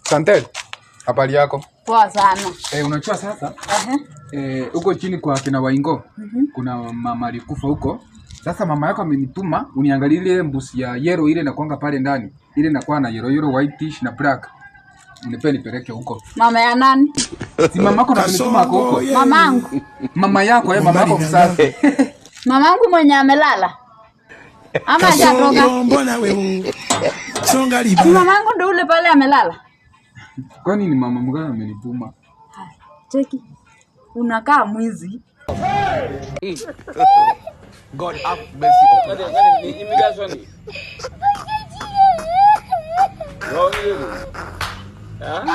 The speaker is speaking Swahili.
Santel, habari yako? Poa sana. Unachua sasa? Huko chini kwa kina Waingo. Kuna mama alikufa huko. Sasa mama yako amenituma uniangalie ile mbuzi ya yellow ile inakuanga pale ndani. Ile inakuwa na yellow whitish na black. Nipeleke huko. Mama ya nani? Si mama yako amenituma huko. Mamangu. Mama yako, mama yako mzazi. Mamangu mwenye amelala. Ama hajatoka. Mbona wewe? Songa liba. Mamangu ndo ule pale amelala. Kwani ni mama mgani amenituma? Cheki. Unakaa mwizi. God have mercy upon us. Immigration. Huh?